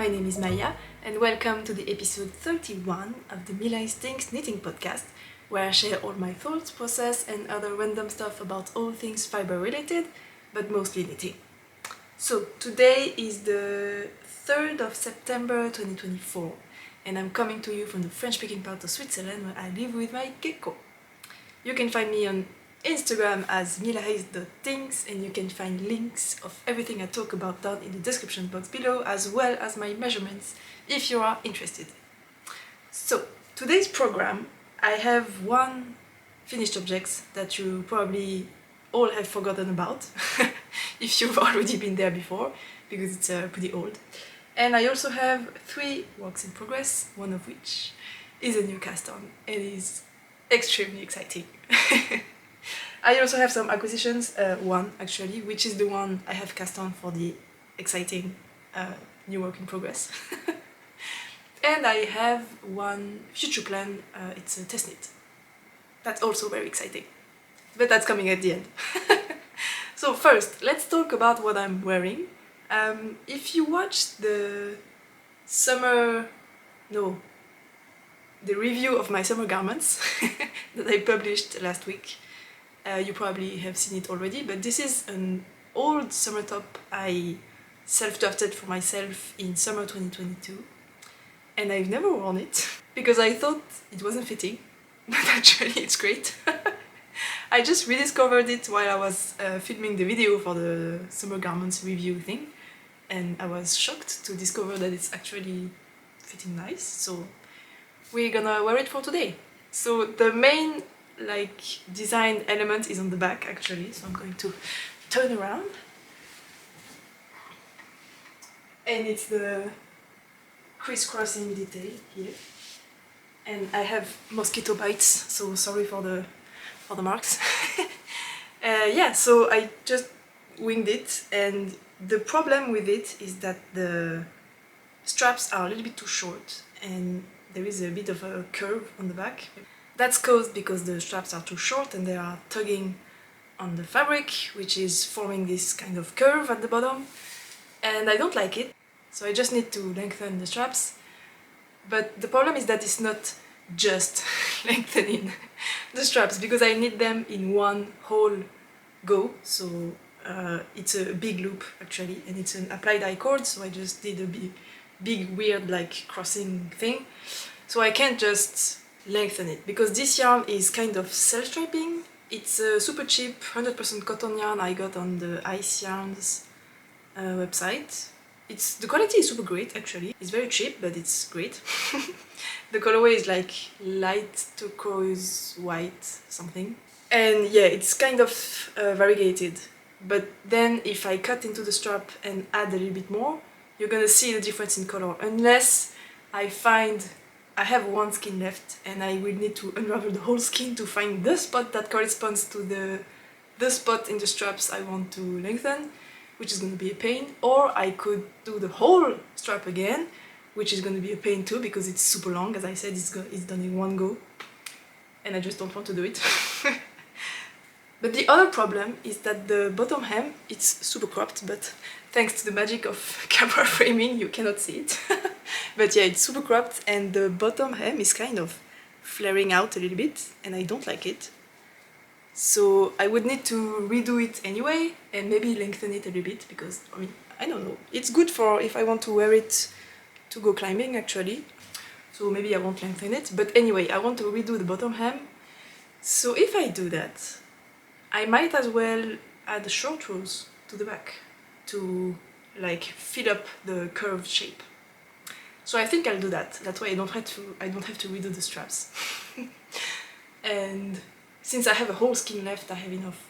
name is Maya and welcome to the episode 31 of the Milai's Tinks knitting podcast, where I share all my thoughts, process and other random stuff about all things fiber related, but mostly knitting. So today is the 3rd of September 2024 and I'm coming to you from the French-speaking part of Switzerland where I live with my gecko. You can find me on Instagram as milais.tinks and you can find links of everything I talk about down in the description box below, as well as my measurements if you are interested. So today's program, I have one finished object that you probably all have forgotten about if you've already been there before, because it's pretty old. And I also have 3 works in progress, one of which is a new cast on and is extremely exciting. I also have some acquisitions, one actually, which is the one I have cast on for the exciting new work in progress. And I have one future plan, it's a test knit. That's also very exciting, but that's coming at the end. So first, let's talk about what I'm wearing. If you watched the review of my summer garments that I published last week, you probably have seen it already, but this is an old summer top I self-drafted for myself in summer 2022, and I've never worn it because I thought it wasn't fitting, but actually it's great. I just rediscovered it while I was filming the video for the summer garments review thing, and I was shocked to discover that it's actually fitting nice, so we're gonna wear it for today. So the main design element is on the back actually, so I'm going to turn around. And it's the criss-crossing detail here. And I have mosquito bites, so sorry for the marks. Yeah, so I just winged it, and the problem with it is that the straps are a little bit too short and there is a bit of a curve on the back. That's caused because the straps are too short and they are tugging on the fabric, which is forming this kind of curve at the bottom, and I don't like it, so I just need to lengthen the straps. But the problem is that it's not just lengthening the straps, because I knit them in one whole go, so it's a big loop actually, and it's an applied dye cord, so I just did a big weird crossing thing, so I can't just lengthen it, because this yarn is kind of self-striping. It's a super cheap 100% cotton yarn I got on the Ice Yarns website. The quality is super great actually. It's very cheap, but it's great. The colorway is like light turquoise white something, and yeah, it's kind of variegated. But then if I cut into the strap and add a little bit more, you're gonna see the difference in color, unless I have one skein left and I will need to unravel the whole skein to find the spot that corresponds to the spot in the straps I want to lengthen, which is going to be a pain. Or I could do the whole strap again, which is going to be a pain too, because it's super long. As I said, it's done in one go and I just don't want to do it. But the other problem is that the bottom hem, it's super cropped, but thanks to the magic of camera framing you cannot see it. But yeah, it's super cropped and the bottom hem is kind of flaring out a little bit and I don't like it. So I would need to redo it anyway and maybe lengthen it a little bit, because I mean, I don't know, it's good for if I want to wear it to go climbing actually, so maybe I won't lengthen it. But anyway, I want to redo the bottom hem, so if I do that I might as well add short rows to the back to fill up the curved shape. So I think I'll do that. That way I don't have to redo the straps. And since I have a whole skein left, I have enough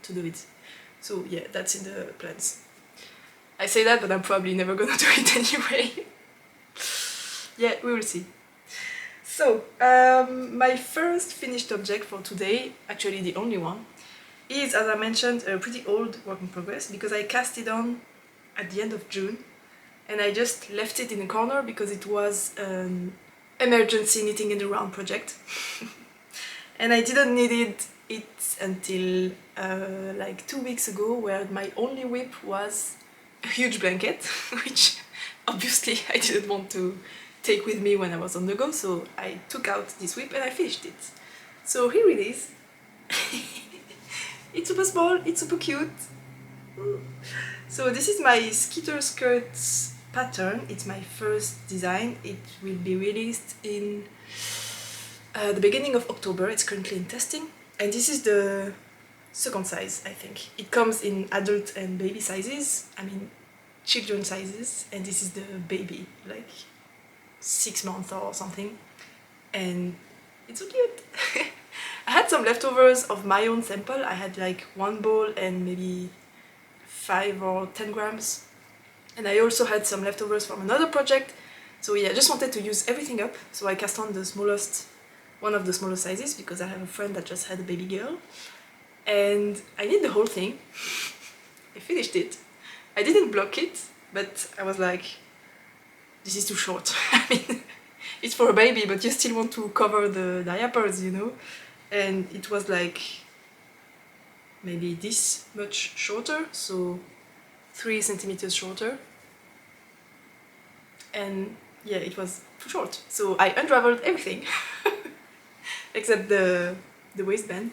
to do it. So yeah, that's in the plans. I say that, but I'm probably never gonna do it anyway. Yeah, we will see. So my first finished object for today, actually the only one, is, as I mentioned, a pretty old work in progress, because I cast it on at the end of June and I just left it in a corner because it was an emergency knitting in the round project. And I didn't need it until 2 weeks ago, where my only whip was a huge blanket, which obviously I didn't want to take with me when I was on the go, so I took out this whip and I finished it. So here it is. It's super small, it's super cute. So this is my Skeeter Skirt pattern. It's my first design. It will be released in the beginning of October. It's currently in testing. And this is the second size, I think. It comes in adult and baby sizes. I mean, children sizes. And this is the baby, like 6 months or something. And it's so cute. I had some leftovers of my own sample. I had like 1 bowl and maybe 5 or 10 grams. And I also had some leftovers from another project. So yeah, I just wanted to use everything up. So I cast on the smallest, one of the smallest sizes, because I have a friend that just had a baby girl. And I did the whole thing. I finished it. I didn't block it, but I was like, this is too short. I mean, it's for a baby, but you still want to cover the diapers, you know? And it was like maybe this much shorter, so 3 centimeters shorter. And yeah, it was too short. So I unraveled everything except the waistband.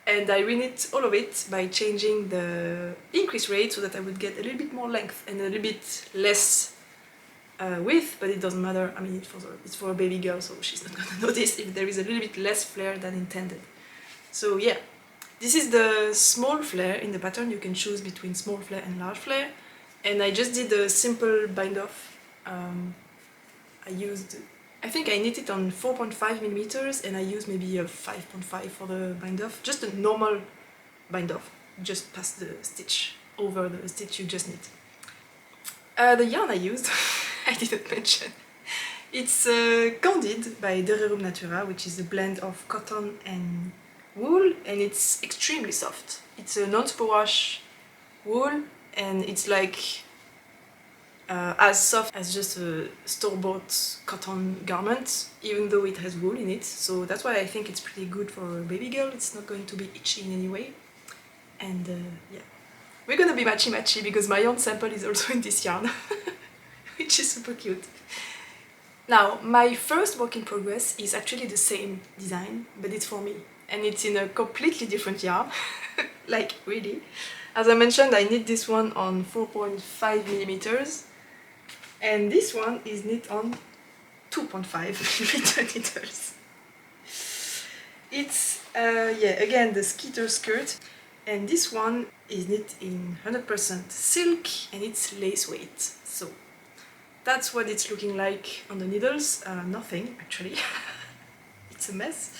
And I reknit all of it by changing the increase rate so that I would get a little bit more length and a little bit less width, but it doesn't matter. I mean, it's for a baby girl, so she's not gonna notice if there is a little bit less flare than intended. So yeah, this is the small flare in the pattern. You can choose between small flare and large flare. And I just did a simple bind off. I think I knit it on 4.5 millimeters, and I used maybe a 5.5 for the bind off. Just a normal bind off, just past the stitch, over the stitch you just knit. The yarn I used, I didn't mention. It's Candid by De Rerum Natura, which is a blend of cotton and wool, and it's extremely soft. It's a non-superwash wool, and it's like as soft as just a store-bought cotton garment, even though it has wool in it. So that's why I think it's pretty good for a baby girl. It's not going to be itchy in any way. And yeah, we're gonna be matchy-matchy because my own sample is also in this yarn, which is super cute. Now, my first work in progress is actually the same design, but it's for me. And it's in a completely different yarn, like really. As I mentioned, I knit this one on 4.5 millimeters, and this one is knit on 2.5 millimeter needles. It's, yeah, again, the Skeeter Skirt, and this one is knit in 100% silk, and it's lace weight. So that's what it's looking like on the needles. Nothing, actually. It's a mess,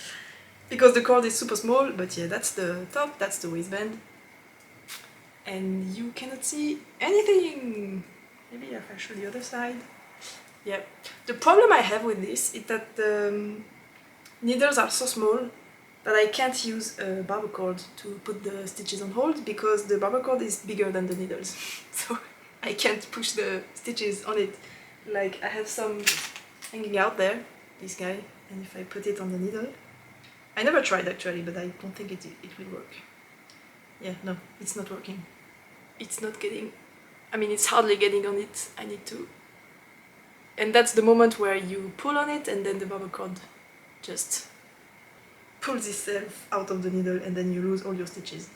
because the cord is super small, but yeah, that's the top, that's the waistband. And you cannot see anything. Maybe if I show the other side. Yeah. The problem I have with this is that the needles are so small that I can't use a barber cord to put the stitches on hold, because the barber cord is bigger than the needles. So I can't push the stitches on it. Like, I have some hanging out there, this guy, and if I put it on the needle, I never tried actually, but I don't think it will work. Yeah, no, it's not working. It's not getting, I mean, it's hardly getting on it. I need to, and that's the moment where you pull on it and then the barber cord just pulls itself out of the needle, and then you lose all your stitches.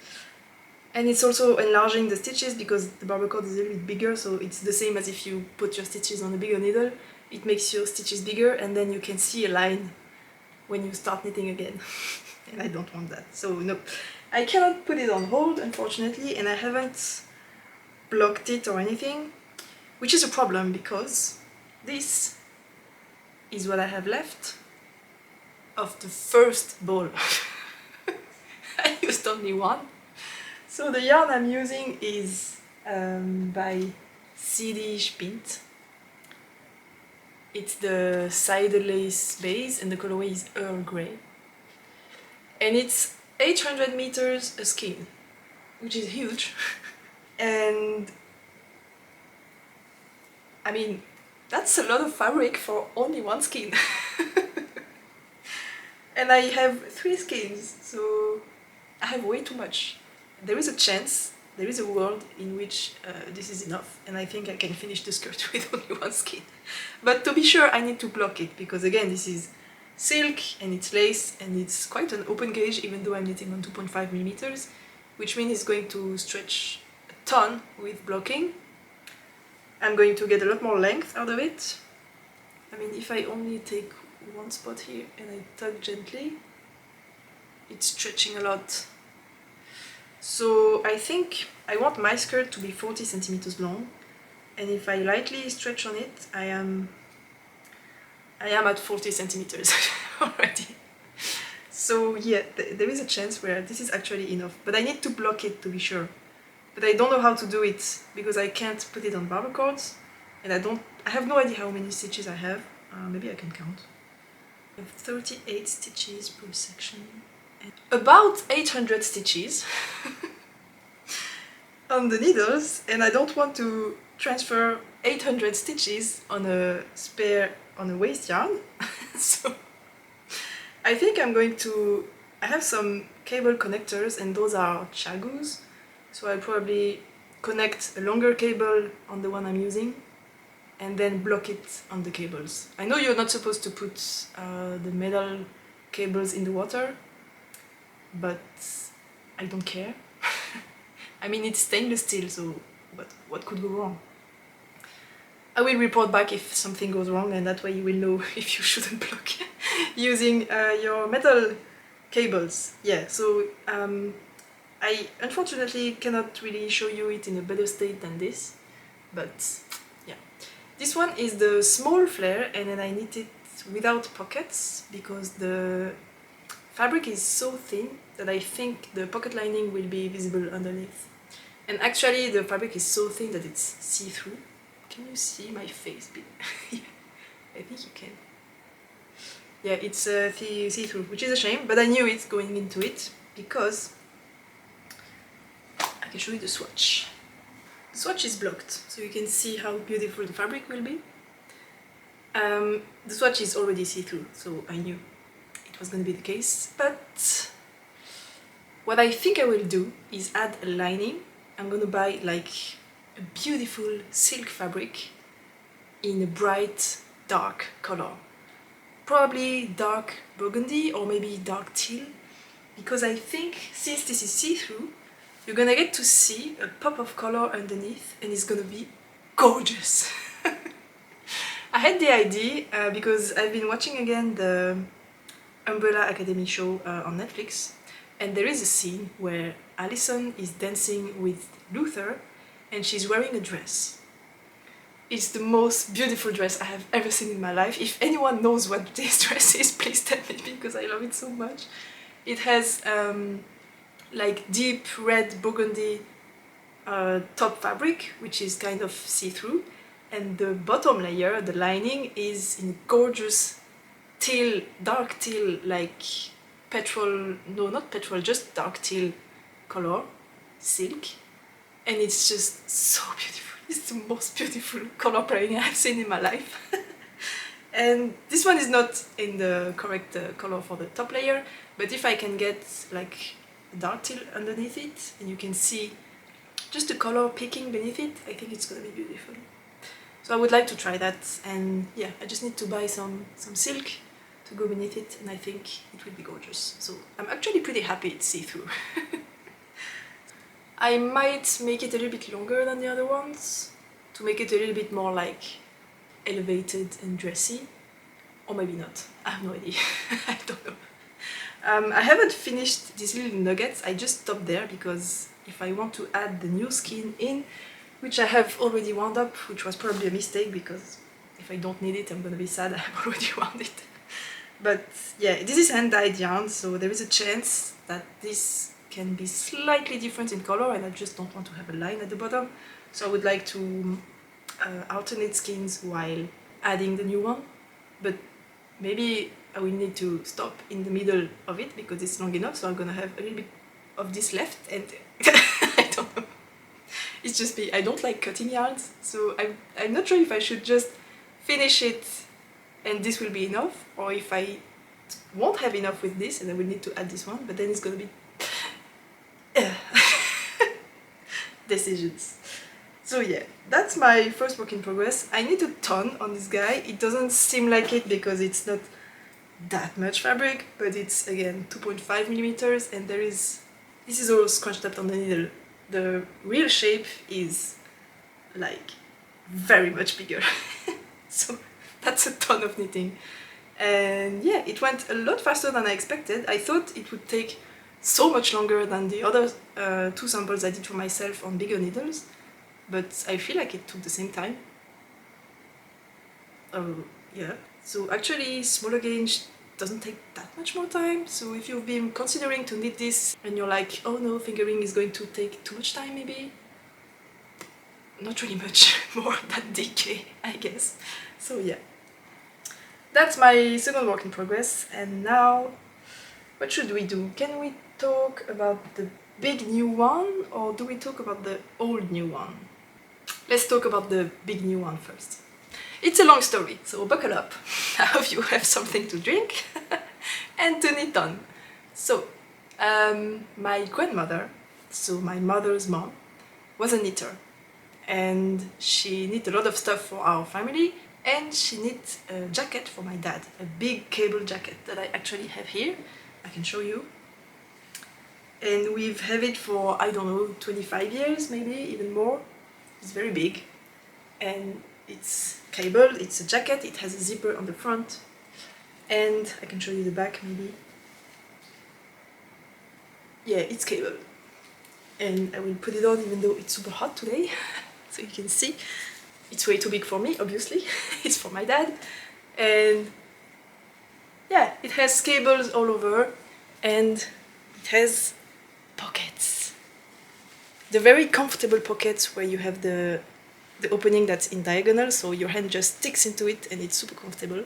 And it's also enlarging the stitches because the barber cord is a little bit bigger, so it's the same as if you put your stitches on a bigger needle. It makes your stitches bigger, and then you can see a line when you start knitting again. And I don't want that, so no. I cannot put it on hold, unfortunately, and I haven't blocked it or anything, which is a problem because this is what I have left of the first bowl. I used only one. So the yarn I'm using is by CD Spint. It's the side lace base, and the colorway is Earl Grey. And it's 800 meters a skein, which is huge. And I mean, that's a lot of fabric for only one skein. And I have 3 skeins, so I have way too much. There is a chance there is a world in which this is enough, and I think I can finish the skirt with only one skein. But to be sure, I need to block it, because again, this is silk and it's lace and it's quite an open gauge, even though I'm knitting on 2.5 millimeters, which means it's going to stretch a ton with blocking. I'm going to get a lot more length out of it. I mean, if I only take one spot here and I tug gently, it's stretching a lot. So I think I want my skirt to be 40 centimeters long, and if I lightly stretch on it, I am at 40 centimeters already. So yeah, there is a chance where this is actually enough, but I need to block it to be sure. But I don't know how to do it, because I can't put it on barber cords, and I have no idea how many stitches I have. Maybe I can count. I have 38 stitches per section. About 800 stitches on the needles, and I don't want to transfer 800 stitches on a waste yarn. So I think I have some cable connectors, and those are chagus, so I'll probably connect a longer cable on the one I'm using and then block it on the cables. I know you're not supposed to put the metal cables in the water, but I don't care. I mean, it's stainless steel, so what could go wrong? I will report back if something goes wrong, and that way you will know if you shouldn't block using your metal cables. Yeah, so I unfortunately cannot really show you it in a better state than this, but yeah. This one is the small flare, and then I knit it without pockets because the fabric is so thin that I think the pocket lining will be visible underneath. And actually the fabric is so thin that it's see-through. Can you see my face? Yeah, I think you can. Yeah, it's see-through, which is a shame, but I knew it going into it because I can show you the swatch. The swatch is blocked, so you can see how beautiful the fabric will be. The swatch is already see-through, so I knew it was going to be the case, but what I think I will do is add a lining. I'm going to buy like a beautiful silk fabric in a bright dark color, probably dark burgundy or maybe dark teal, because I think since this is see-through, you're gonna get to see a pop of color underneath, and it's gonna be gorgeous. I had the idea because I've been watching again the Umbrella Academy show on Netflix, and there is a scene where Alison is dancing with Luther and she's wearing a dress. It's the most beautiful dress I have ever seen in my life. If anyone knows what this dress is, please tell me, because I love it so much. It has like deep red burgundy top fabric, which is kind of see-through, and the bottom layer, the lining, is in gorgeous teal, dark teal, like petrol, no, not petrol, just dark teal color, silk, and it's just so beautiful. It's the most beautiful color pairing I've seen in my life. And this one is not in the correct color for the top layer, but if I can get like dark teal underneath it, and you can see just the color peeking beneath it, I think it's gonna be beautiful. So I would like to try that, and yeah, I just need to buy some silk to go beneath it, and I think it will be gorgeous. So I'm actually pretty happy it's see-through. I might make it a little bit longer than the other ones, to make it a little bit more like elevated and dressy, or maybe not, I have no idea. I don't know. I haven't finished these little nuggets, I just stopped there because if I want to add the new skein in, which I have already wound up, which was probably a mistake because if I don't need it I'm gonna be sad I have already wound it. But yeah, this is hand-dyed yarn, so there is a chance that this can be slightly different in color, and I just don't want to have a line at the bottom, so I would like to alternate skeins while adding the new one, but maybe I will need to stop in the middle of it because it's long enough, so I'm gonna have a little bit of this left, and I don't know. It's just me, I don't like cutting yarns, so I'm not sure if I should just finish it and this will be enough, or if I won't have enough with this and I will need to add this one, but then it's gonna be decisions. So yeah, that's my first work in progress. I need a ton on this guy. It doesn't seem like it because it's not that much fabric, but it's again 2.5 millimeters, and this is all scrunched up on the needle. The real shape is like very much bigger. So that's a ton of knitting. And yeah, it went a lot faster than I expected. I thought it would take so much longer than the other 2 samples I did for myself on bigger needles, but I feel like it took the same time. Yeah, so actually smaller gauge doesn't take that much more time. So if you've been considering to knit this and you're like, oh no, fingering is going to take too much time maybe, not really much more than DK, I guess. So yeah, that's my second work in progress. And now, what should we do? Can we talk about the big new one, or do we talk about the old new one? Let's talk about the big new one first. It's a long story, so buckle up. I hope you have something to drink and to knit on. So, my grandmother, so my mother's mom, was a knitter, and she knit a lot of stuff for our family, and she knit a jacket for my dad, a big cable jacket that I actually have here. I can show you. And we've had it for, I don't know, 25 years, maybe even more. It's very big, and it's cabled, it's a jacket, it has a zipper on the front, and I can show you the back maybe. Yeah, it's cabled. And I will put it on even though it's super hot today, so you can see. It's way too big for me, obviously. It's for my dad. And yeah, it has cables all over, and it has pockets. The very comfortable pockets where you have the opening that's in diagonal, so your hand just sticks into it and it's super comfortable.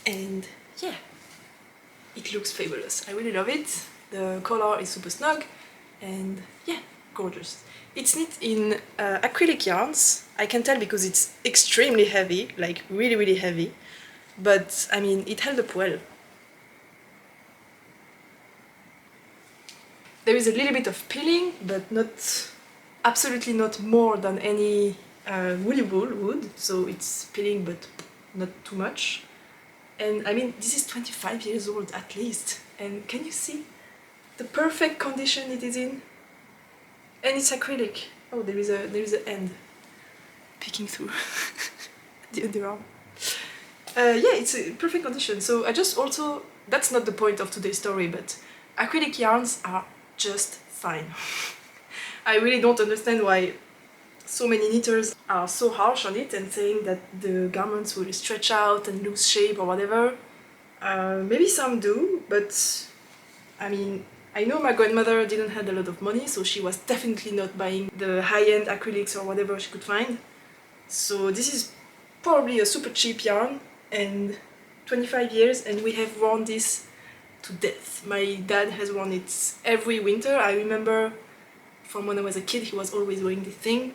And yeah, it looks fabulous. I really love it. The color is super snug, and yeah, gorgeous. It's knit in acrylic yarns. I can tell because it's extremely heavy, like really, really heavy. But I mean, it held up well. There is a little bit of peeling, but absolutely not more than any woolly wool would. So it's peeling, but not too much. And I mean, this is 25 years old at least. And can you see the perfect condition it is in? And it's acrylic. Oh, there is an end peeking through the underarm. Yeah, it's a perfect condition. So I just also, that's not the point of today's story, but acrylic yarns are just fine. I really don't understand why so many knitters are so harsh on it and saying that the garments will stretch out and lose shape or whatever. Maybe some do, but I mean, I know my grandmother didn't have a lot of money, so she was definitely not buying the high-end acrylics or whatever she could find. So this is probably a super cheap yarn, and 25 years, and we have worn this to death. My dad has worn it every winter. I remember from when I was a kid, he was always wearing this thing.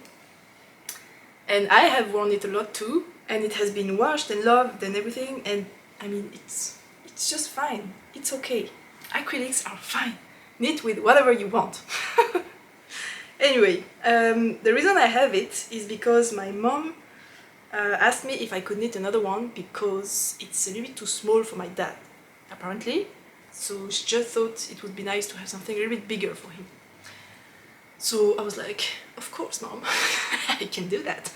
And I have worn it a lot too, and it has been washed and loved and everything, and I mean, it's just fine. It's okay. Acrylics are fine. Knit with whatever you want. Anyway, the reason I have it is because my mom asked me if I could knit another one because it's a little bit too small for my dad, apparently. So she just thought it would be nice to have something a little bit bigger for him. So I was like, of course, Mom, I can do that.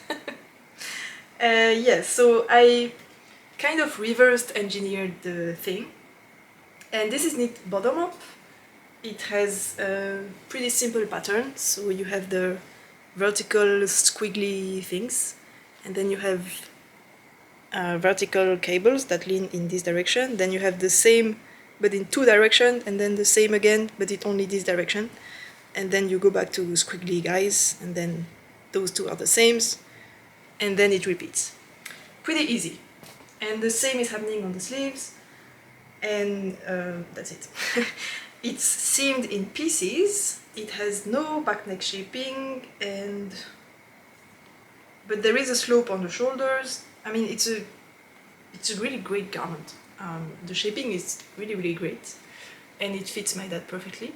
Yeah, so I kind of reversed engineered the thing. And this is knit bottom up. It has a pretty simple pattern. So you have the vertical squiggly things, and then you have vertical cables that lean in this direction. Then you have the same but in two directions, and then the same again but it only this direction. And then you go back to squiggly guys, and then those two are the same, and then it repeats. Pretty easy. And the same is happening on the sleeves, and that's it. It's seamed in pieces, it has no back neck shaping, but there is a slope on the shoulders. I mean, it's a really great garment. The shaping is really, really great, and it fits my dad perfectly.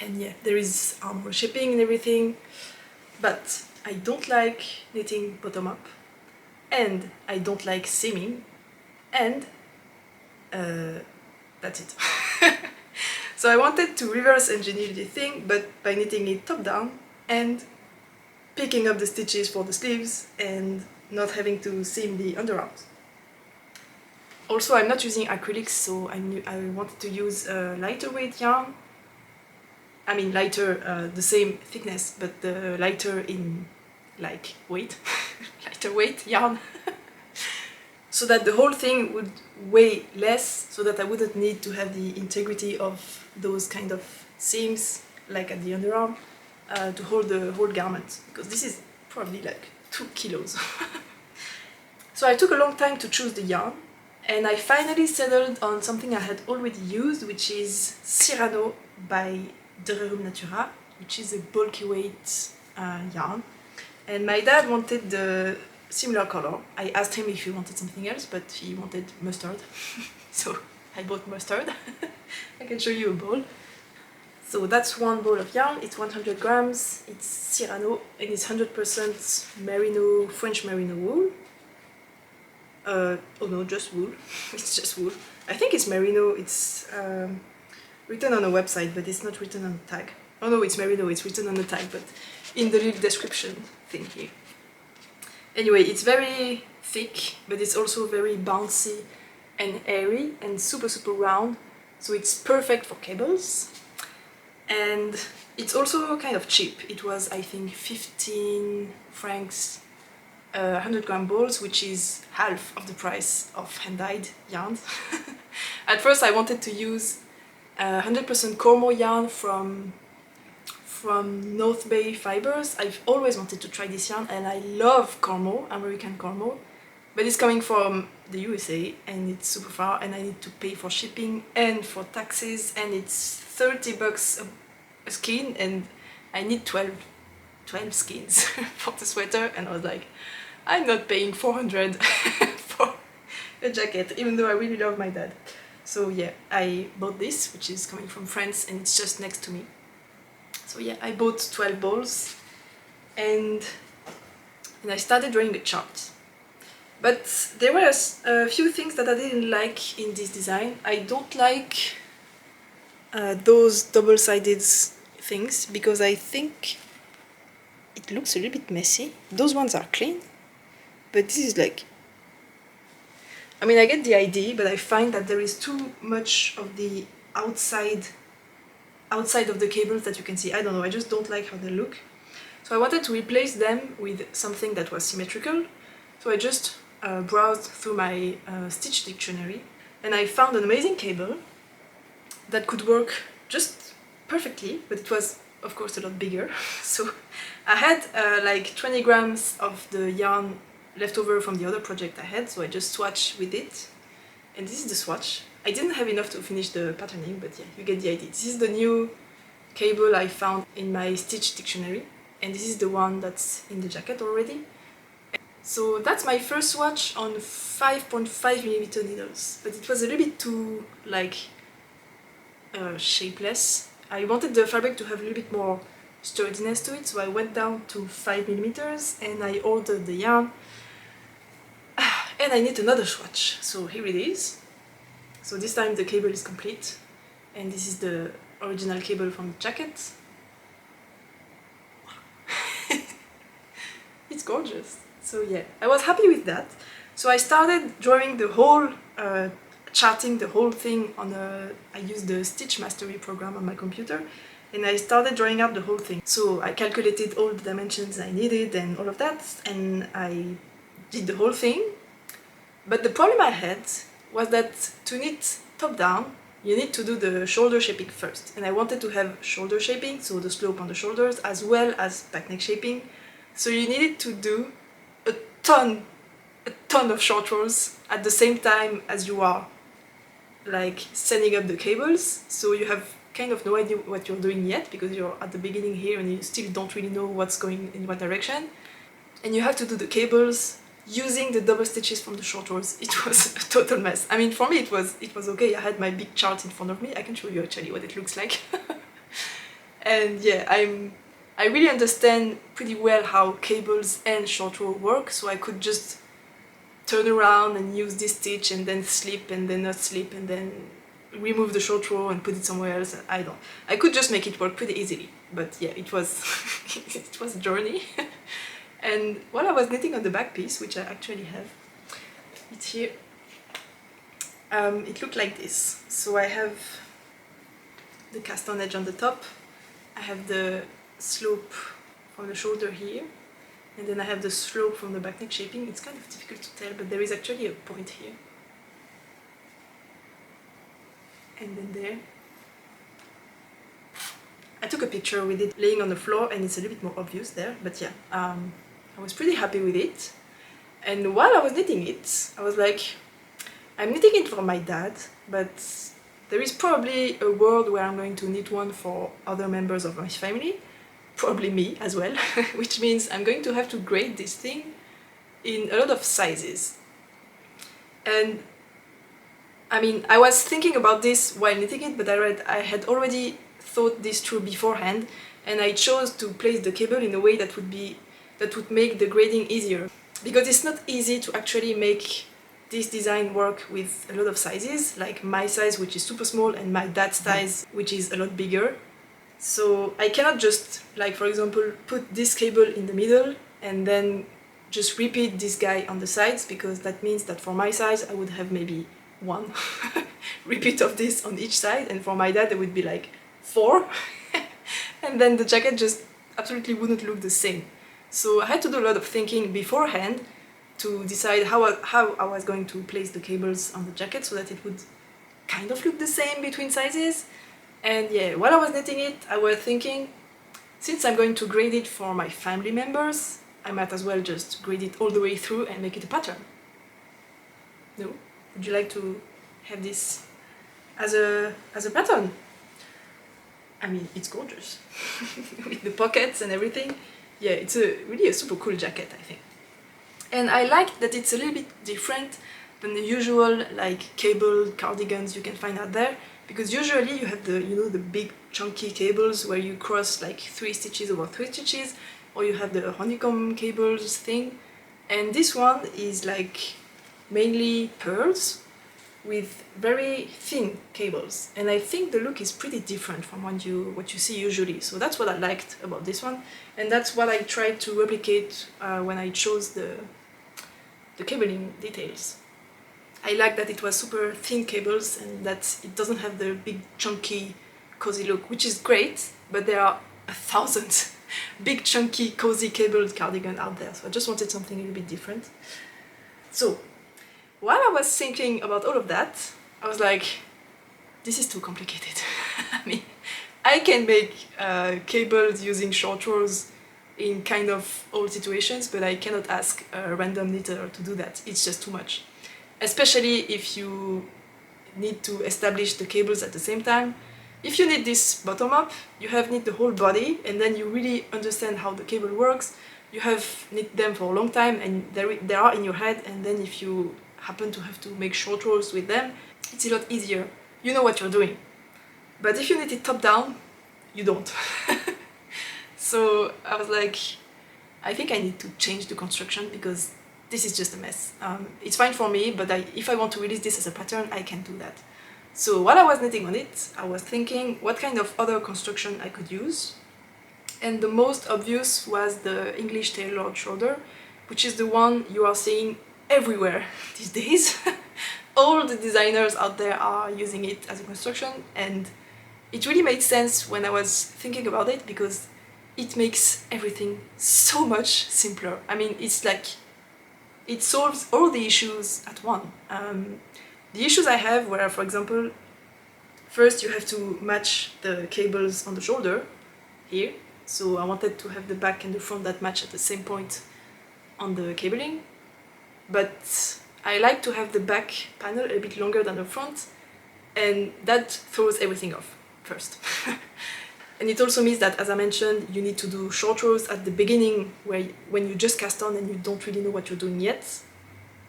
And yeah, there is armhole shaping and everything. but I don't like knitting bottom up, and I don't like seaming, and that's it. So I wanted to reverse engineer the thing, but by knitting it top down and picking up the stitches for the sleeves and not having to seam the underarms. Also, I'm not using acrylics, so I wanted to use a lighter weight yarn. I mean lighter, the same thickness, but the lighter in like weight, lighter weight yarn. So that the whole thing would weigh less, so that I wouldn't need to have the integrity of those kind of seams, like at the underarm, to hold the whole garment, because this is probably like 2 kilos. So I took a long time to choose the yarn, and I finally settled on something I had already used, which is Cyrano by De Rerum Natura, which is a bulky weight yarn. And my dad wanted the similar color. I asked him if he wanted something else, but he wanted mustard. So I bought mustard. I can show you a bowl. So that's one bowl of yarn. It's 100 grams. It's Cyrano, and it's 100% merino, French merino wool. Oh no, just wool. It's just wool. I think it's merino. It's written on a website, but it's not written on the tag. Oh no, it's merino. It's written on the tag, but in the little description thing here. Anyway, it's very thick, but it's also very bouncy and airy and super round, so it's perfect for cables. And it's also kind of cheap. It was, I think, 15 francs, 100 gram balls, which is half of the price of hand-dyed yarns. At first I wanted to use 100% Cormo yarn from North Bay Fibers. I've always wanted to try this yarn, and I love Cormo, American Cormo, but it's coming from the USA and it's super far, and I need to pay for shipping and for taxes, and it's 30 bucks a skein, and I need 12 skeins for the sweater, and I was like, I'm not paying 400 for a jacket, even though I really love my dad. So yeah, I bought this, which is coming from France, and it's just next to me. So yeah, I bought 12 balls, and I started drawing a chart. But there were a few things that I didn't like in this design. I don't like those double-sided things, because I think it looks a little bit messy. Those ones are clean, but this is like... I mean, I get the idea, but I find that there is too much of the outside of the cables that you can see. I don't know, I just don't like how they look. So I wanted to replace them with something that was symmetrical. So I just browsed through my stitch dictionary, and I found an amazing cable that could work just perfectly, but it was of course a lot bigger. So I had like 20 grams of the yarn left over from the other project I had, so I just swatched with it, and this is the swatch. I didn't have enough to finish the patterning, but yeah, you get the idea. This is the new cable I found in my stitch dictionary, and this is the one that's in the jacket already. So that's my first swatch on 5.5mm needles, but it was a little bit too like shapeless. I wanted the fabric to have a little bit more sturdiness to it, so I went down to 5mm and I ordered the yarn. And I need another swatch, so here it is. So this time the cable is complete, and this is the original cable from the jacket. It's gorgeous. So yeah, I was happy with that. So I started drawing the whole, charting the whole thing on I used the Stitch Mastery program on my computer, and I started drawing out the whole thing. So I calculated all the dimensions I needed and all of that, and I did the whole thing. But the problem I had was that to knit top down, you need to do the shoulder shaping first. And I wanted to have shoulder shaping, so the slope on the shoulders, as well as back neck shaping. So you needed to do a ton of short rows at the same time as you are like setting up the cables. So you have kind of no idea what you're doing yet, because you're at the beginning here and you still don't really know what's going in what direction. And you have to do the cables using the double stitches from the short rows. It was a total mess. I mean, for me it was okay. I had my big chart in front of me. I can show you actually what it looks like. And yeah, I'm I really understand pretty well how cables and short row work, so I could just turn around and use this stitch and then slip and then not slip and then remove the short row and put it somewhere else. I could just make it work pretty easily, but yeah, it was it was a journey. And while I was knitting on the back piece, which I actually have, it's here, it looked like this. So I have the cast on edge on the top, I have the slope from the shoulder here, and then I have the slope from the back neck shaping. It's kind of difficult to tell, but there is actually a point here. And then there. I took a picture with it laying on the floor and it's a little bit more obvious there, but yeah, I was pretty happy with it. And while I was knitting it, I was like, I'm knitting it for my dad, but there is probably a world where I'm going to knit one for other members of my family, probably me as well, which means I'm going to have to grade this thing in a lot of sizes. And I mean, I was thinking about this while knitting it, but I had already thought this through beforehand, and I chose to place the cable in a way that would make the grading easier. Because it's not easy to actually make this design work with a lot of sizes, like my size, which is super small, and my dad's size, which is a lot bigger. So I cannot just, like for example, put this cable in the middle and then just repeat this guy on the sides, because that means that for my size I would have maybe one repeat of this on each side, and for my dad there would be like 4 and then the jacket just absolutely wouldn't look the same. So I had to do a lot of thinking beforehand to decide how I was going to place the cables on the jacket so that it would kind of look the same between sizes. And yeah, while I was knitting it, I was thinking, since I'm going to grade it for my family members, I might as well just grade it all the way through and make it a pattern. No? Would you like to have this as a pattern? I mean, it's gorgeous. With the pockets and everything. Yeah, it's really a super cool jacket, I think. And I like that it's a little bit different than the usual like cable cardigans you can find out there, because usually you have the, you know, the big chunky cables where you cross like 3 stitches over 3 stitches, or you have the honeycomb cables thing, and this one is like mainly pearls with very thin cables, and I think the look is pretty different from what you see usually. So that's what I liked about this one, and that's what I tried to replicate when I chose the cabling details. I like that it was super thin cables and that it doesn't have the big chunky cozy look, which is great, but there are 1,000 big chunky cozy cabled cardigan out there, so I just wanted something a little bit different. So while I was thinking about all of that, I was like, this is too complicated. I mean, I can make cables using short rows in kind of all situations, but I cannot ask a random knitter to do that. It's just too much. Especially if you need to establish the cables at the same time. If you knit this bottom up, you have knit the whole body, and then you really understand how the cable works. You have knit them for a long time, and they are in your head, and then if you happen to have to make short rows with them, it's a lot easier. You know what you're doing. But if you knit it top down, you don't. So I was like, I think I need to change the construction because this is just a mess. It's fine for me, but if I want to release this as a pattern, I can do that. So while I was knitting on it, I was thinking what kind of other construction I could use. And the most obvious was the English tailored shoulder, which is the one you are seeing everywhere these days. All the designers out there are using it as a construction, and it really made sense when I was thinking about it because it makes everything so much simpler. I mean, it's like it solves all the issues at one. The issues I have were, for example, first you have to match the cables on the shoulder here. So I wanted to have the back and the front that match at the same point on the cabling. But I like to have the back panel a bit longer than the front, and that throws everything off first. And it also means that, as I mentioned, you need to do short rows at the beginning when you just cast on and you don't really know what you're doing yet,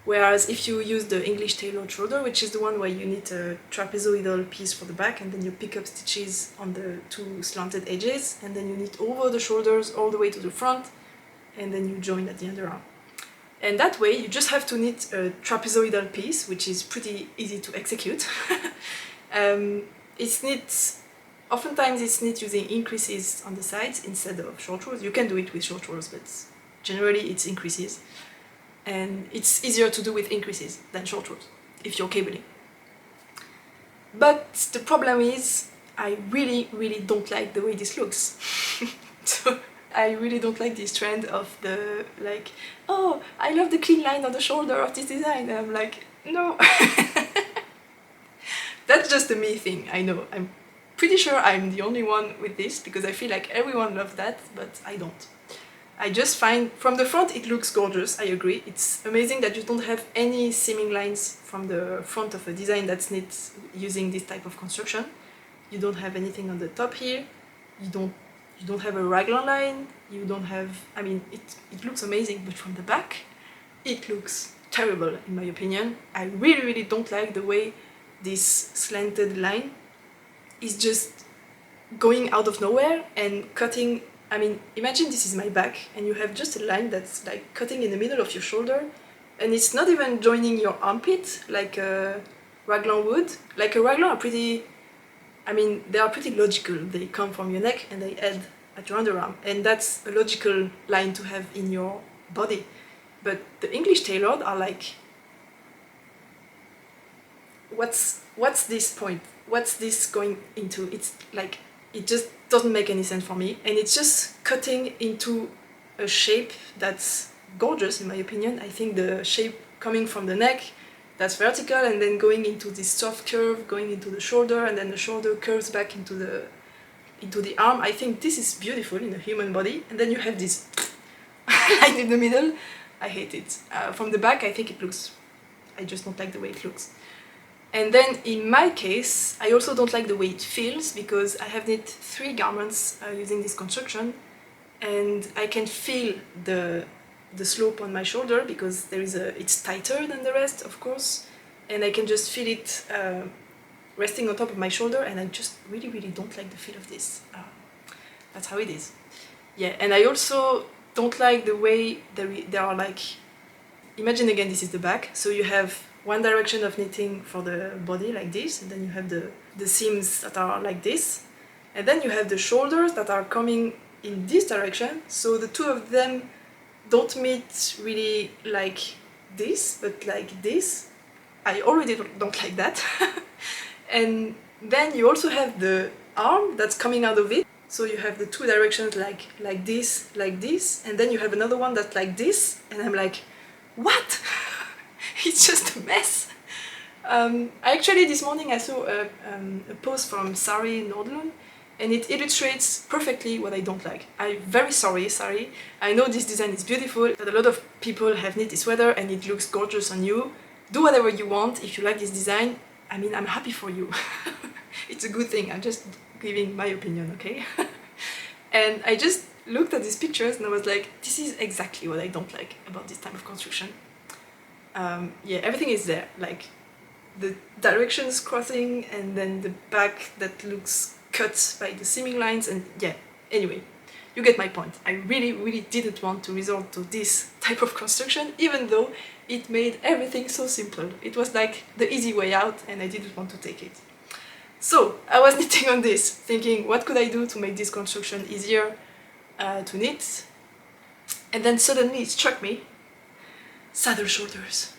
Whereas if you use the English tailored shoulder, which is the one where you need a trapezoidal piece for the back, and then you pick up stitches on the two slanted edges, and then you knit over the shoulders all the way to the front, and then you join at the underarm. And that way you just have to knit a trapezoidal piece, which is pretty easy to execute. It's knit, oftentimes it's knit using increases on the sides instead of short rows. You can do it with short rows, but generally it's increases. And it's easier to do with increases than short rows, if you're cabling. But the problem is, I really don't like the way this looks. So I really don't like this trend of the, like, oh, I love the clean line on the shoulder of this design. And I'm like, no. That's just a me thing, I know. I'm pretty sure I'm the only one with this, because I feel like everyone loves that, but I don't. I just find, from the front it looks gorgeous, I agree. It's amazing that you don't have any seaming lines from the front of a design that's knit using this type of construction. You don't have anything on the top here, you don't have a raglan line, you don't have, I mean, it looks amazing, but from the back, it looks terrible in my opinion. I really don't like the way this slanted line is just going out of nowhere and cutting. I mean, imagine this is my back and you have just a line that's like cutting in the middle of your shoulder, and it's not even joining your armpit like a raglan would. Like a raglan are pretty, I mean, they are pretty logical. They come from your neck and they end at your underarm, and that's a logical line to have in your body. But the English tailored are like, what's this point? What's this going into? It's like, it just doesn't make any sense for me, and it's just cutting into a shape that's gorgeous in my opinion. I think the shape coming from the neck, that's vertical, and then going into this soft curve, going into the shoulder, and then the shoulder curves back into the arm. I think this is beautiful in a human body, and then you have this line in the middle. I hate it. From the back I think it looks, I just don't like the way it looks. And then in my case, I also don't like the way it feels, because I have knit 3 garments using this construction, and I can feel the slope on my shoulder, because there is it's tighter than the rest, of course, and I can just feel it resting on top of my shoulder, and I just really don't like the feel of this. That's how it is. Yeah, and I also don't like the way there are like, imagine again, this is the back, so you have one direction of knitting for the body like this, and then you have the seams that are like this, and then you have the shoulders that are coming in this direction, so the two of them don't meet really like this, but like this. I already don't like that. And then you also have the arm that's coming out of it, so you have the two directions like this, and then you have another one that's like this, and I'm like, what? It's just a mess. Actually, this morning I saw a post from Sari Nordlund, and it illustrates perfectly what I don't like. I'm very sorry, Sari. I know this design is beautiful, that a lot of people have knit this sweater and it looks gorgeous on you. Do whatever you want if you like this design. I mean, I'm happy for you. It's a good thing. I'm just giving my opinion, okay? And I just looked at these pictures and I was like, this is exactly what I don't like about this type of construction. Yeah, everything is there, like the directions crossing, and then the back that looks cut by the seaming lines, and yeah, anyway, you get my point. I really didn't want to resort to this type of construction, even though it made everything so simple. It was like the easy way out, and I didn't want to take it. So I was knitting on this, thinking what could I do to make this construction easier to knit, and then suddenly it struck me, saddle shoulders.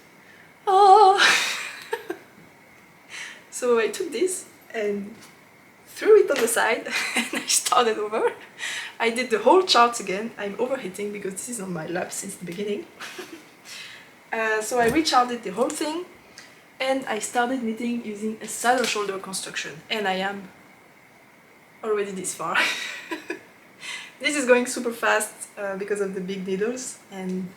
Oh! So I took this and threw it on the side and I started over. I did the whole chart again. I'm overheating because this is on my lap since the beginning. So I recharted the whole thing and I started knitting using a saddle shoulder construction, and I am already this far. This is going super fast because of the big needles, and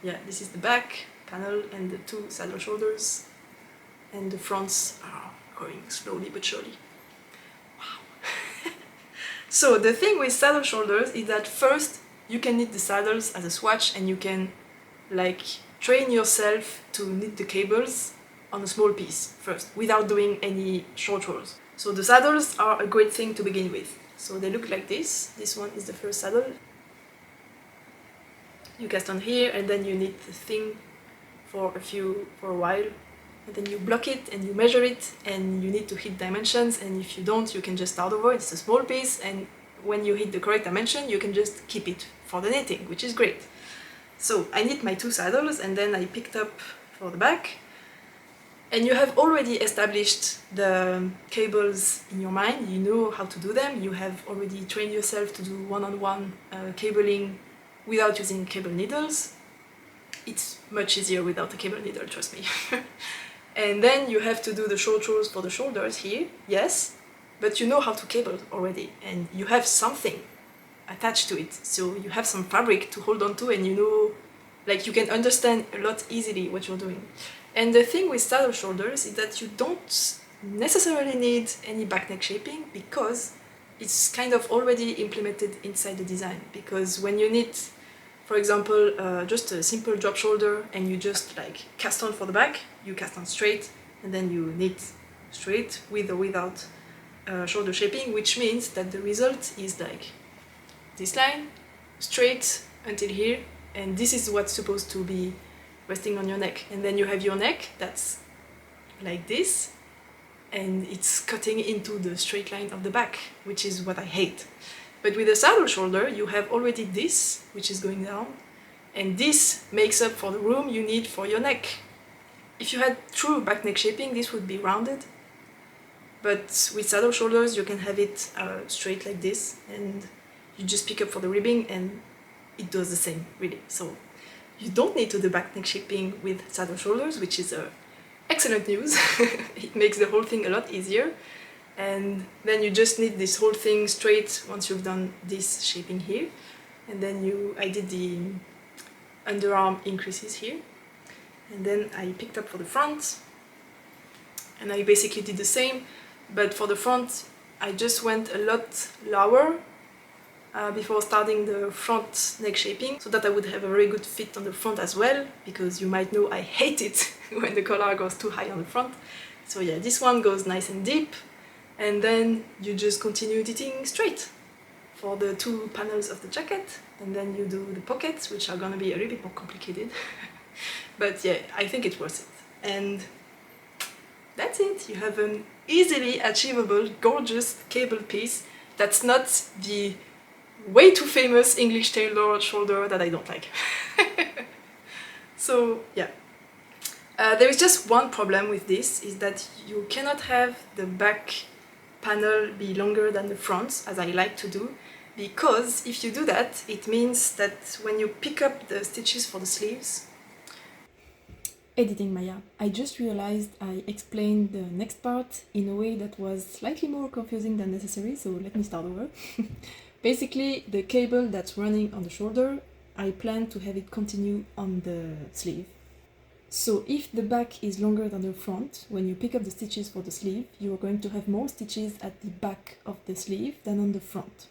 yeah, this is the back panel and the two saddle shoulders, and the fronts are going slowly but surely. Wow. So the thing with saddle shoulders is that first you can knit the saddles as a swatch and you can like train yourself to knit the cables on a small piece first, without doing any short rows. So the saddles are a great thing to begin with. So they look like this. This one is the first saddle. You cast on here and then you knit the thing for a while, and then you block it and you measure it and you need to hit dimensions, and if you don't you can just start over. It's a small piece, and when you hit the correct dimension you can just keep it for the knitting, which is great. So I knit my 2 saddles and then I picked up for the back, and you have already established the cables in your mind. You know how to do them. You have already trained yourself to do one-on-one cabling without using cable needles. It's much easier without a cable needle, trust me. And then you have to do the short rows for the shoulders here, yes, but you know how to cable already, and you have something attached to it, so you have some fabric to hold on to, and you know, like, you can understand a lot easily what you're doing. And the thing with saddle shoulders is that you don't necessarily need any back neck shaping, because it's kind of already implemented inside the design. Because when you knit, for example, just a simple drop shoulder and you just like cast on for the back, you cast on straight and then you knit straight with or without shoulder shaping, which means that the result is like this line, straight until here, and this is what's supposed to be resting on your neck. And then you have your neck that's like this, and it's cutting into the straight line of the back, which is what I hate. But with a saddle shoulder, you have already this, which is going down, and this makes up for the room you need for your neck. If you had true back neck shaping, this would be rounded, but with saddle shoulders, you can have it straight like this, and you just pick up for the ribbing, and it does the same, really. So you don't need to do back neck shaping with saddle shoulders, which is excellent news. It makes the whole thing a lot easier. And then you just knit this whole thing straight once you've done this shaping here. And then I did the underarm increases here. And then I picked up for the front. And I basically did the same, but for the front I just went a lot lower before starting the front neck shaping, so that I would have a very good fit on the front as well, because you might know I hate it when the collar goes too high on the front. So yeah, this one goes nice and deep, and then you just continue knitting straight for the 2 panels of the jacket, and then you do the pockets, which are gonna be a little bit more complicated. But yeah, I think it's worth it. And that's it. You have an easily achievable, gorgeous cable piece that's not the way too famous English tailor shoulder that I don't like. So yeah, there is just one problem with this, is that you cannot have the back panel be longer than the front, as I like to do, because if you do that, it means that when you pick up the stitches for the sleeves... Editing Maya. I just realized I explained the next part in a way that was slightly more confusing than necessary, so let me start over. Basically, the cable that's running on the shoulder, I plan to have it continue on the sleeve. So if the back is longer than the front, when you pick up the stitches for the sleeve, you are going to have more stitches at the back of the sleeve than on the front.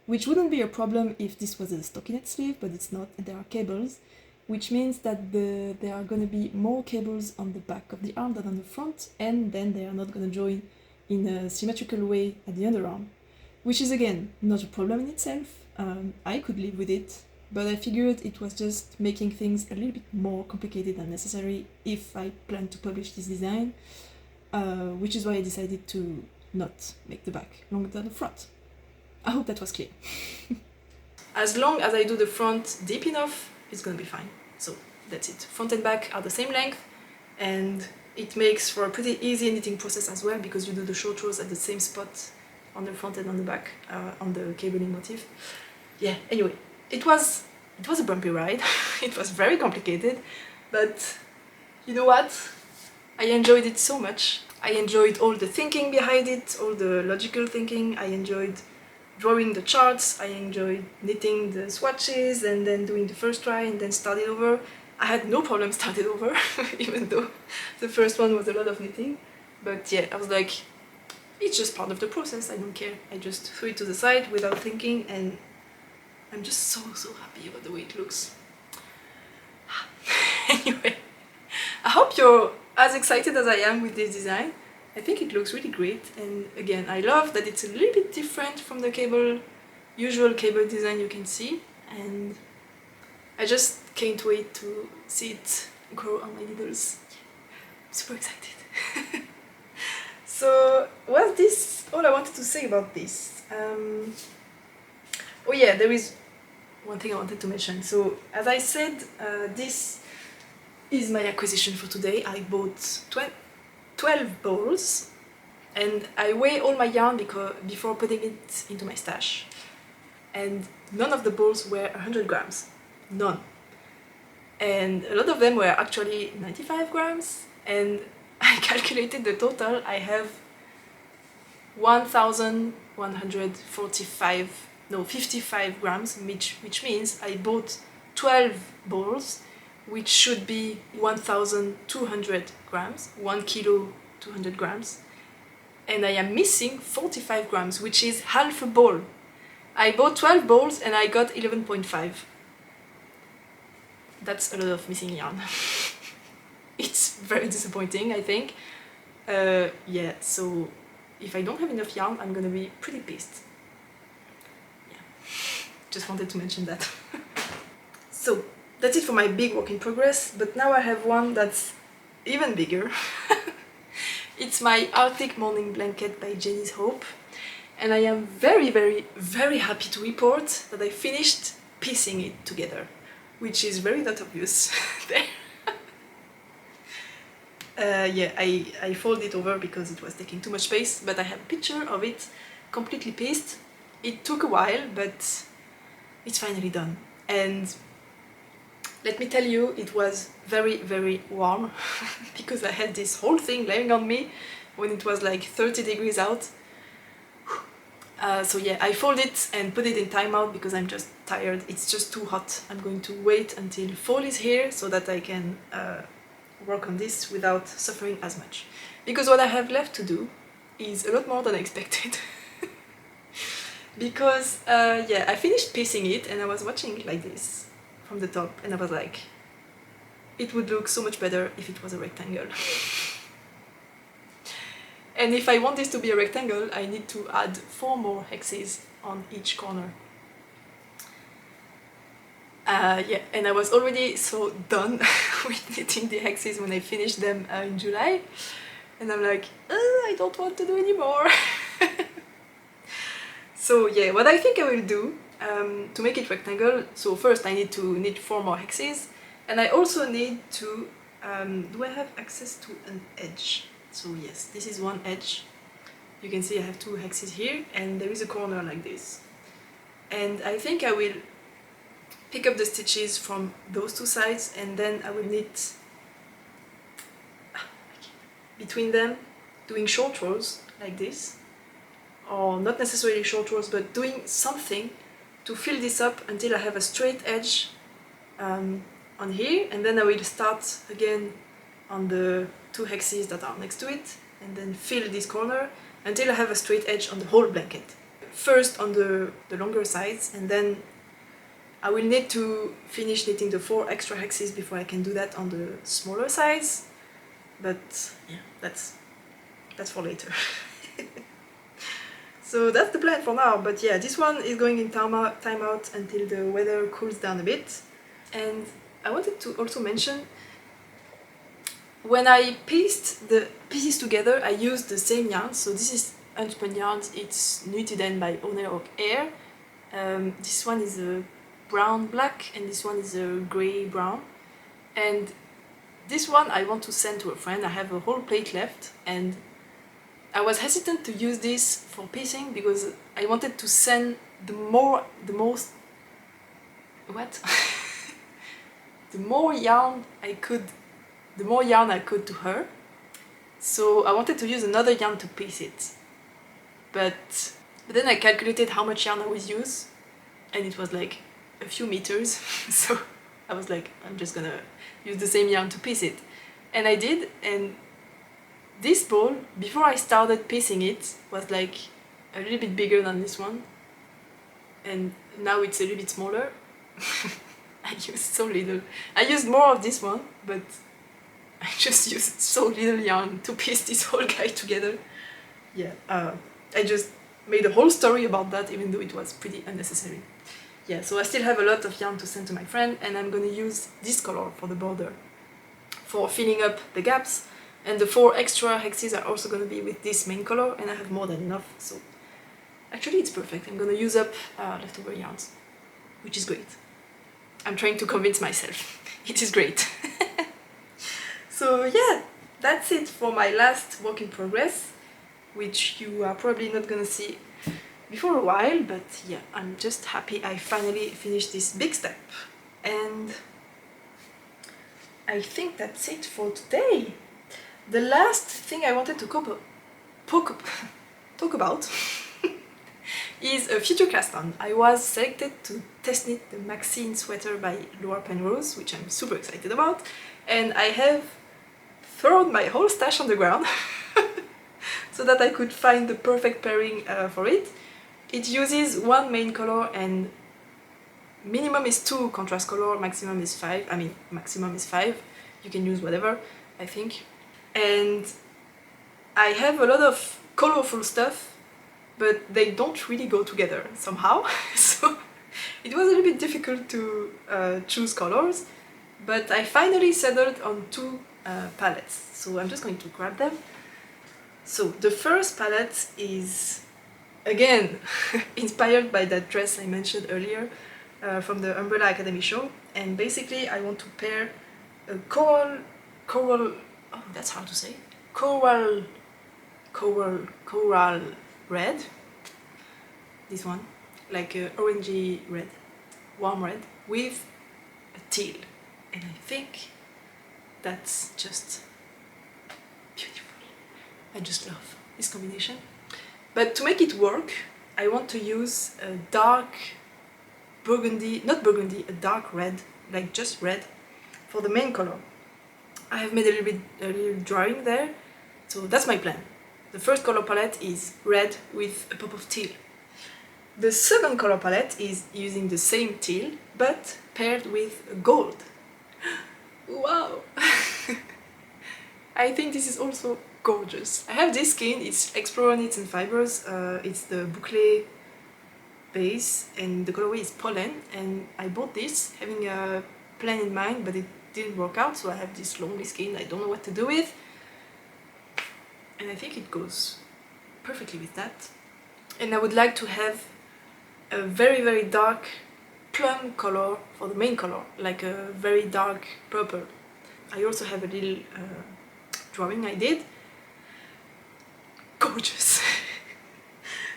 Which wouldn't be a problem if this was a stockinette sleeve, but it's not, there are cables, which means that there are going to be more cables on the back of the arm than on the front, and then they are not going to join in a symmetrical way at the underarm. Which is, again, not a problem in itself. I could live with it, but I figured it was just making things a little bit more complicated than necessary if I plan to publish this design, which is why I decided to not make the back longer than the front. I hope that was clear. As long as I do the front deep enough, it's gonna be fine. So that's it. Front and back are the same length, and it makes for a pretty easy knitting process as well, because you do the short rows at the same spot on the front and on the back, on the cabling motif. Yeah, anyway, it was a bumpy ride. It was very complicated, but you know what? I enjoyed it so much. I enjoyed all the thinking behind it, all the logical thinking. I enjoyed drawing the charts, I enjoyed knitting the swatches and then doing the first try and then starting over. I had no problem starting over, even though the first one was a lot of knitting. But yeah, I was like, it's just part of the process, I don't care. I just threw it to the side without thinking, and I'm just so happy about the way it looks. Anyway, I hope you're as excited as I am with this design. I think it looks really great, and again, I love that it's a little bit different from the usual cable design you can see, and I just can't wait to see it grow on my needles. I'm super excited. So, was this all I wanted to say about this? Oh yeah, there is one thing I wanted to mention. So, as I said, this is my acquisition for today. I bought 12 balls, and I weigh all my yarn before putting it into my stash. And none of the balls were 100 grams. None. And a lot of them were actually 95 grams, and I calculated the total. I have 55 grams, which means I bought 12 balls, which should be 1,200 grams, 1 kilo 200 grams, and I am missing 45 grams, which is half a ball. I bought 12 balls and I got 11.5. That's a lot of missing yarn. It's very disappointing, I think. Yeah, so if I don't have enough yarn, I'm gonna be pretty pissed. Yeah, just wanted to mention that. So, that's it for my big work in progress, but now I have one that's even bigger. It's my Arctic morning blanket by Jenny's Hope, and I am very, very, very happy to report that I finished piecing it together, which is very not obvious there. Yeah, I folded it over because it was taking too much space, but I have a picture of it completely pieced. It took a while, but it's finally done. And let me tell you, it was very, very warm because I had this whole thing laying on me when it was like 30 degrees out. So yeah, I folded it and put it in timeout because I'm just tired. It's just too hot. I'm going to wait until fall is here so that I can work on this without suffering as much. Because what I have left to do is a lot more than I expected. Because yeah, I finished piecing it and I was watching it like this from the top, and I was like, it would look so much better if it was a rectangle. And if I want this to be a rectangle, I need to add 4 more hexes on each corner. Yeah, and I was already so done with knitting the hexes when I finished them in July, and I'm like, I don't want to do anymore. So yeah, what I think I will do to make it rectangle, so first I need to knit 4 more hexes, and I also need to, do I have access to an edge? So yes, this is one edge. You can see I have 2 hexes here, and there is a corner like this. And I think I will pick up the stitches from those 2 sides, and then I will knit between them, doing short rows like this, or not necessarily short rows, but doing something to fill this up until I have a straight edge on here, and then I will start again on the 2 hexes that are next to it, and then fill this corner until I have a straight edge on the whole blanket. First on the longer sides, and then I will need to finish knitting the 4 extra hexes before I can do that on the smaller sides, but yeah, that's for later. So that's the plan for now, but yeah, this one is going in timeout until the weather cools down a bit. And I wanted to also mention, when I pieced the pieces together, I used the same yarn. So this is unspun yarn, it's knitted in by Owner Oak Air. This one is a brown black, and this one is a grey brown. And this one I want to send to a friend. I have a whole plate left, and I was hesitant to use this for piecing because I wanted to send the more yarn I could to her. So I wanted to use another yarn to piece it. But then I calculated how much yarn I would use, and it was like a few meters. So I was like, I'm just gonna use the same yarn to piece it. And I did, and this ball, before I started piecing it, was like a little bit bigger than this one. And now it's a little bit smaller. I used so little. I used more of this one, but I just used so little yarn to piece this whole guy together. Yeah, I just made a whole story about that, even though it was pretty unnecessary. Yeah, so I still have a lot of yarn to send to my friend, and I'm gonna use this color for the border, for filling up the gaps, and the 4 extra hexes are also gonna be with this main color, and I have more than enough, so actually it's perfect. I'm gonna use up leftover yarns, which is great. I'm trying to convince myself. It is great. So yeah, that's it for my last work in progress, which you are probably not gonna see before a while, but yeah, I'm just happy I finally finished this big step. And I think that's it for today. The last thing I wanted to talk about is a future cast on. I was selected to test knit the Maxine Sweater by Laura Penrose, which I'm super excited about, and I have thrown my whole stash on the ground so that I could find the perfect pairing for it. It uses 1 main color and minimum is 2 contrast color, maximum is 5. I mean, maximum is 5. You can use whatever, I think. And I have a lot of colorful stuff, but they don't really go together somehow. So it was a little bit difficult to choose colors, but I finally settled on 2 palettes. So I'm just going to grab them. So the first palette is, again, inspired by that dress I mentioned earlier from the Umbrella Academy show, and basically I want to pair a coral, oh, that's hard to say, coral red, this one, like a orangey red, warm red, with a teal, and I think that's just beautiful. I just love this combination. But to make it work, I want to use a dark burgundy, not burgundy, a dark red, like just red, for the main color. I have made a little drawing there, so that's my plan. The first color palette is red with a pop of teal. The second color palette is using the same teal, but paired with gold. Wow! I think this is also gorgeous. I have this skein, it's Explorer Knits and Fibers, it's the boucle base, and the colorway is Pollen, and I bought this having a plan in mind, but it didn't work out, so I have this lonely skein I don't know what to do with, and I think it goes perfectly with that. And I would like to have a very, very dark plum color for the main color, like a very dark purple. I also have a little drawing I did. Gorgeous!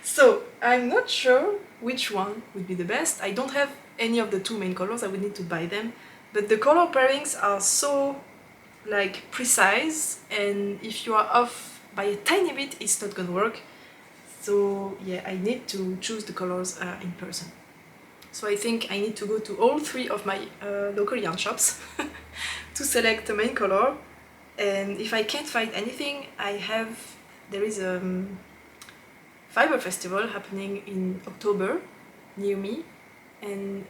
So I'm not sure which one would be the best. I don't have any of the 2 main colors, I would need to buy them, but the color pairings are so like precise, and if you are off by a tiny bit it's not gonna work. So yeah, I need to choose the colors in person. So I think I need to go to all 3 of my local yarn shops to select the main color, and if I can't find anything, there is a fiber festival happening in October near me, and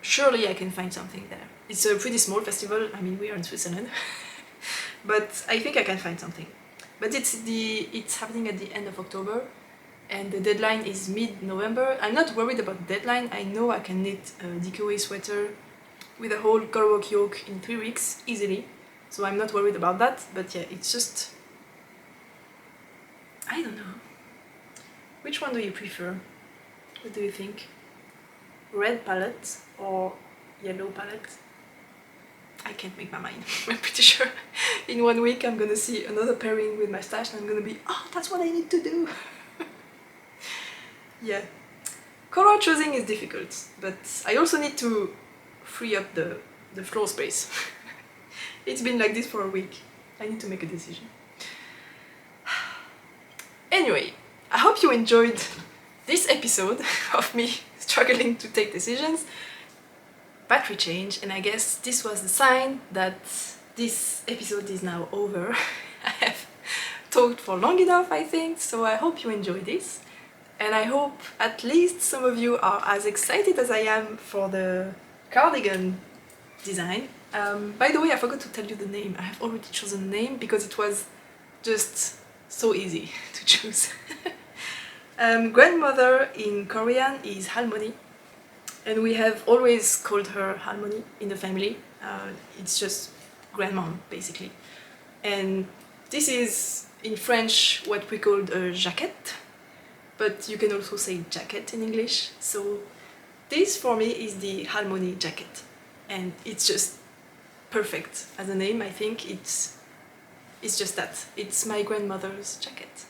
surely I can find something there. It's a pretty small festival, I mean we are in Switzerland, but I think I can find something. But it's happening at the end of October, and the deadline is mid-November. I'm not worried about the deadline. I know I can knit a DKOA sweater with a whole colorwork yoke in 3 weeks easily, so I'm not worried about that. But yeah, it's just, I don't know. Which one do you prefer? What do you think? Red palette or yellow palette? I can't make my mind. I'm pretty sure in 1 week I'm gonna see another pairing with my stash and I'm gonna be, oh, that's what I need to do. Yeah, color choosing is difficult, but I also need to free up the floor space. It's been like this for a week. I need to make a decision. Anyway, I hope you enjoyed this episode of me struggling to take decisions. Battery change, and I guess this was the sign that this episode is now over. I have talked for long enough, I think, so I hope you enjoyed this. And I hope at least some of you are as excited as I am for the cardigan design. By the way, I forgot to tell you the name. I have already chosen a name because it was just so easy to choose. Grandmother in Korean is Halmoni, and we have always called her Halmoni in the family. It's just grandmom basically. And this is in French what we call a jacket, but you can also say jacket in English. So this for me is the Halmoni Jacket, and it's just perfect as a name. I think it's just that. It's my grandmother's jacket.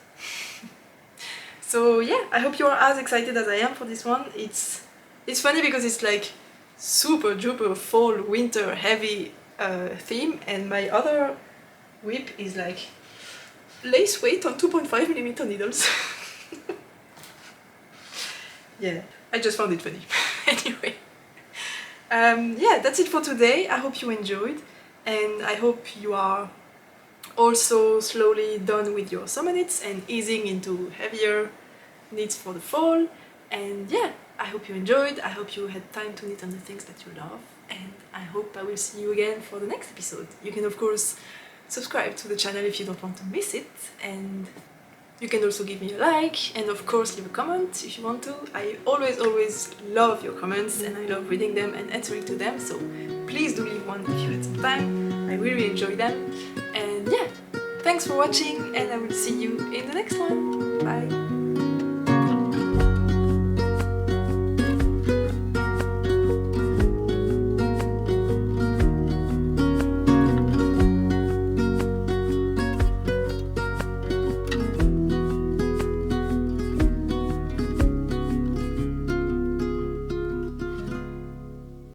So yeah, I hope you are as excited as I am for this one. It's funny because it's like super duper fall, winter, heavy theme, and my other whip is like lace weight on 2.5mm needles. Yeah, I just found it funny. Anyway, yeah, that's it for today. I hope you enjoyed, and I hope you are also slowly done with your summer knits and easing into heavier knits for the fall. And yeah, I hope you enjoyed, I hope you had time to knit on the things that you love, and I hope I will see you again for the next episode. You can of course subscribe to the channel if you don't want to miss it, and you can also give me a like, and of course leave a comment if you want to. I always love your comments, and I love reading them and answering to them, so please do leave one if you had some time. I really enjoy them. And yeah, thanks for watching, and I will see you in the next one. Bye!